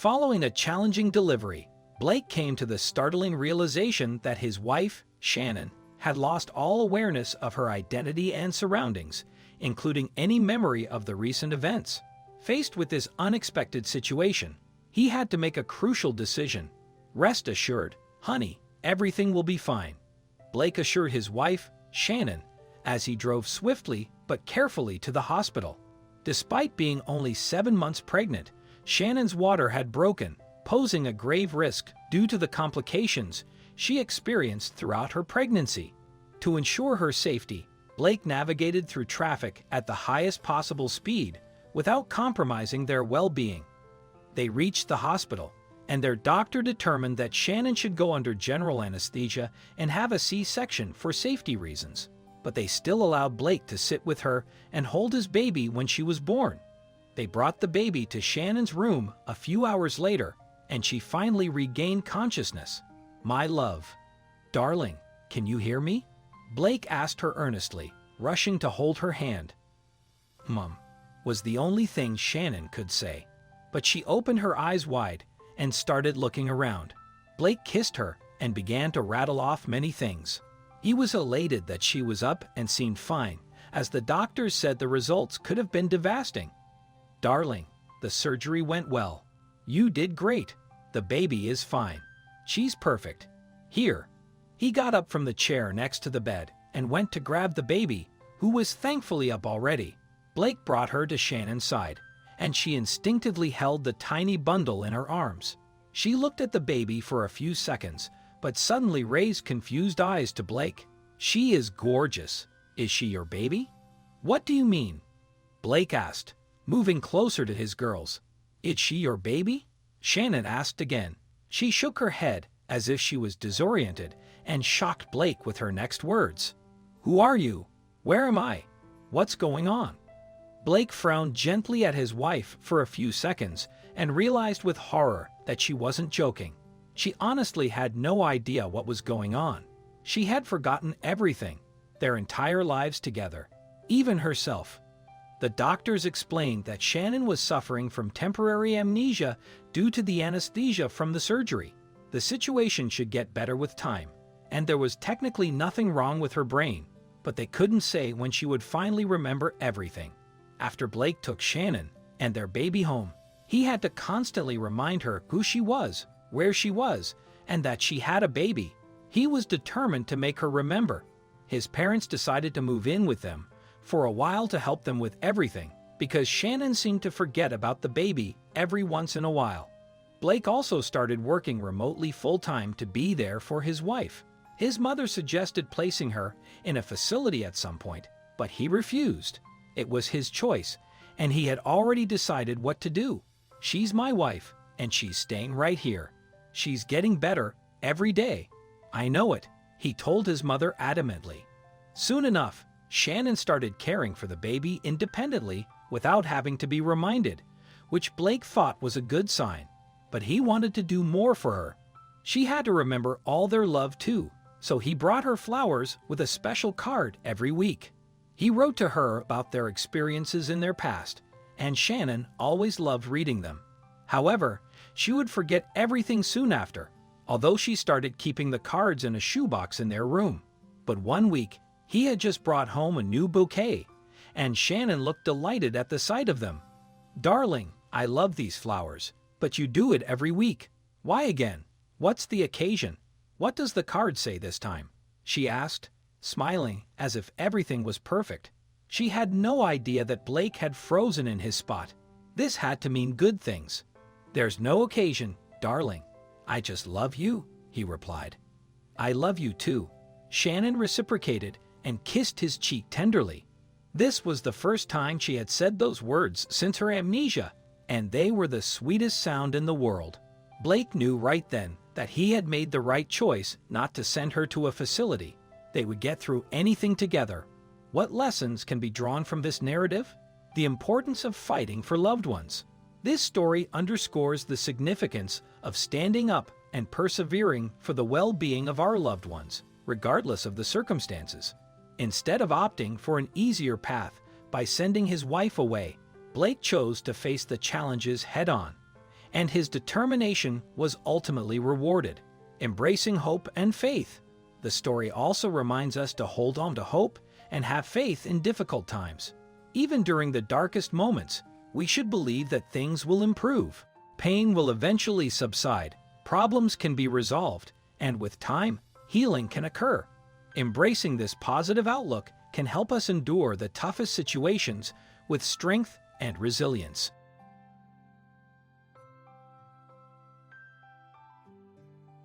Following a challenging delivery, Blake came to the startling realization that his wife, Shannon, had lost all awareness of her identity and surroundings, including any memory of the recent events. Faced with this unexpected situation, he had to make a crucial decision. "Rest assured, honey, everything will be fine," Blake assured his wife, Shannon, as he drove swiftly but carefully to the hospital. Despite being only 7 months pregnant, Shannon's water had broken, posing a grave risk due to the complications she experienced throughout her pregnancy. To ensure her safety, Blake navigated through traffic at the highest possible speed without compromising their well-being. They reached the hospital, and their doctor determined that Shannon should go under general anesthesia and have a C-section for safety reasons. But they still allowed Blake to sit with her and hold his baby when she was born. They brought the baby to Shannon's room a few hours later, and she finally regained consciousness. "My love. Darling, can you hear me?" Blake asked her earnestly, rushing to hold her hand. "Mum," was the only thing Shannon could say. But she opened her eyes wide and started looking around. Blake kissed her and began to rattle off many things. He was elated that she was up and seemed fine, as the doctors said the results could have been devastating. "Darling, the surgery went well. You did great. The baby is fine. She's perfect. Here." He got up from the chair next to the bed and went to grab the baby, who was thankfully up already. Blake brought her to Shannon's side, and she instinctively held the tiny bundle in her arms. She looked at the baby for a few seconds, but suddenly raised confused eyes to Blake. "She is gorgeous. Is she your baby?" "What do you mean?" Blake asked, moving closer to his girls. "Is she your baby?" Shannon asked again. She shook her head as if she was disoriented and shocked Blake with her next words. "Who are you? Where am I? What's going on?" Blake frowned gently at his wife for a few seconds and realized with horror that she wasn't joking. She honestly had no idea what was going on. She had forgotten everything, their entire lives together, even herself. The doctors explained that Shannon was suffering from temporary amnesia due to the anesthesia from the surgery. The situation should get better with time, and there was technically nothing wrong with her brain, but they couldn't say when she would finally remember everything. After Blake took Shannon and their baby home, he had to constantly remind her who she was, where she was, and that she had a baby. He was determined to make her remember. His parents decided to move in with them for a while to help them with everything, because Shannon seemed to forget about the baby every once in a while. Blake also started working remotely full-time to be there for his wife. His mother suggested placing her in a facility at some point, but he refused. It was his choice, and he had already decided what to do. "She's my wife, and she's staying right here. She's getting better every day. I know it," he told his mother adamantly. Soon enough, Shannon started caring for the baby independently without having to be reminded, which Blake thought was a good sign. But he wanted to do more for her. She had to remember all their love too, so he brought her flowers with a special card every week. He wrote to her about their experiences in their past, and Shannon always loved reading them. However, she would forget everything soon after, although she started keeping the cards in a shoebox in their room. But one week, he had just brought home a new bouquet, and Shannon looked delighted at the sight of them. "Darling, I love these flowers, but you do it every week. Why again? What's the occasion? What does the card say this time?" she asked, smiling as if everything was perfect. She had no idea that Blake had frozen in his spot. This had to mean good things. "There's no occasion, darling. I just love you," he replied. "I love you too." Shannon reciprocated and kissed his cheek tenderly. This was the first time she had said those words since her amnesia, and they were the sweetest sound in the world. Blake knew right then that he had made the right choice not to send her to a facility. They would get through anything together. What lessons can be drawn from this narrative? The importance of fighting for loved ones. This story underscores the significance of standing up and persevering for the well-being of our loved ones, regardless of the circumstances. Instead of opting for an easier path by sending his wife away, Blake chose to face the challenges head-on. and his determination was ultimately rewarded. Embracing hope and faith. The story also reminds us to hold on to hope and have faith in difficult times. Even during the darkest moments, we should believe that things will improve. Pain will eventually subside, problems can be resolved, and with time, healing can occur. Embracing this positive outlook can help us endure the toughest situations with strength and resilience.